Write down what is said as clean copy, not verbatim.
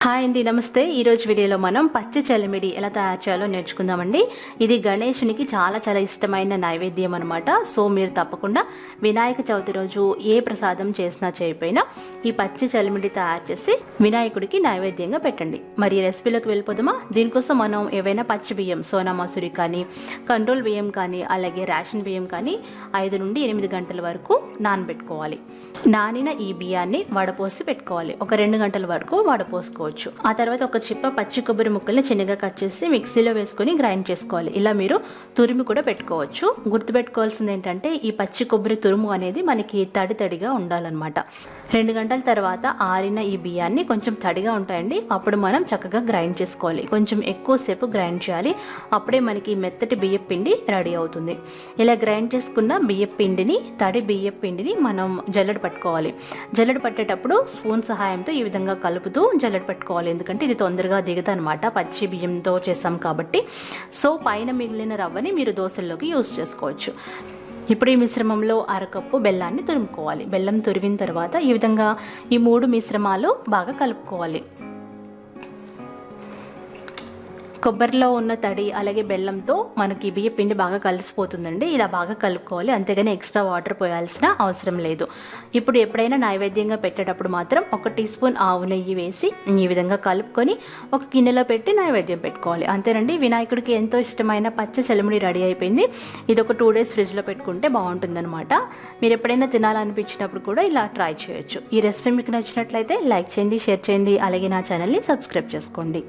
Hi అండి, నమస్తే. ఈరోజు వీడియోలో మనం పచ్చి చలిమిడి ఎలా తయారు చేయాలో నేర్చుకుందామండి. ఇది గణేశునికి చాలా చాలా ఇష్టమైన నైవేద్యం అనమాట. సో మీరు తప్పకుండా వినాయక చవితి రోజు ఏ ప్రసాదం చేసినా చేయకపోయినా ఈ పచ్చి చలిమిడి తయారు చేసి వినాయకుడికి నైవేద్యంగా పెట్టండి. మరి రెసిపీలోకి వెళ్ళిపోదామా? దీనికోసం మనం ఏవైనా పచ్చి బియ్యం, సోనా మసూరి కానీ, కంట్రోల్ బియ్యం కానీ, అలాగే రేషన్ బియ్యం కానీ 5 నుండి 8 గంటల వరకు నానబెట్టుకోవాలి. నానిన ఈ బియ్యాన్ని వడపోసి పెట్టుకోవాలి. ఒక 2 గంటల వరకు వడపోసుకోవాలి. ఆ తర్వాత ఒక చిప్ప పచ్చి కొబ్బరి ముక్కల్ని చిన్నగా కట్ చేసి మిక్సీలో వేసుకొని గ్రైండ్ చేసుకోవాలి. ఇలా మీరు తురిమి కూడా పెట్టుకోవచ్చు. గుర్తుపెట్టుకోవాల్సింది ఏంటంటే ఈ పచ్చి కొబ్బరి తురుము అనేది మనకి తడిగా ఉండాలన్నమాట. 2 గంటల తర్వాత ఆరిన ఈ బియ్యాన్ని కొంచెం తడిగా ఉంటాయండి, అప్పుడు మనం చక్కగా గ్రైండ్ చేసుకోవాలి. కొంచెం ఎక్కువసేపు గ్రైండ్ చేయాలి, అప్పుడే మనకి మెత్తటి బియ్యం పిండి రెడీ అవుతుంది. ఇలా గ్రైండ్ చేసుకున్న బియ్యం పిండిని, తడి బియ్యం పిండిని మనం జల్లెడ పట్టుకోవాలి. జల్లెడ పట్టేటప్పుడు స్పూన్ సహాయంతో ఈ విధంగా కలుపుతూ జల్లెడ పెట్టుకోవాలి. ఎందుకంటే ఇది తొందరగా దిగుదనమాట, పచ్చి బియ్యంతో చేసాం కాబట్టి. సో పైన మిగిలిన రవ్వని మీరు దోశల్లోకి యూజ్ చేసుకోవచ్చు. ఇప్పుడు ఈ మిశ్రమంలో 1/2 కప్పు బెల్లాన్ని తురుముకోవాలి. బెల్లం తురిమిన తర్వాత ఈ విధంగా ఈ 3 మిశ్రమాలు బాగా కలుపుకోవాలి. కొబ్బరిలో ఉన్న తడి అలాగే బెల్లంతో మనకి బియ్య పిండి బాగా కలిసిపోతుందండి. ఇలా బాగా కలుపుకోవాలి, అంతేగాని ఎక్స్ట్రా వాటర్ పోయాల్సిన అవసరం లేదు. ఇప్పుడు ఎప్పుడైనా నైవేద్యంగా పెట్టేటప్పుడు మాత్రం 1 టీ స్పూన్ ఆవు నెయ్యి వేసి ఈ విధంగా కలుపుకొని ఒక గిన్నెలో పెట్టి నైవేద్యం పెట్టుకోవాలి. అంతేనండి, వినాయకుడికి ఎంతో ఇష్టమైన పచ్చి చలిమిడి రెడీ అయిపోయింది. ఇది ఒక 2 డేస్ ఫ్రిడ్జ్లో పెట్టుకుంటే బాగుంటుందన్నమాట. మీరు ఎప్పుడైనా తినాలనిపించినప్పుడు కూడా ఇలా ట్రై చేయొచ్చు. ఈ రెసిపీ మీకు నచ్చినట్లయితే లైక్ చేయండి, షేర్ చేయండి, అలాగే నా ఛానల్ని సబ్స్క్రైబ్ చేసుకోండి.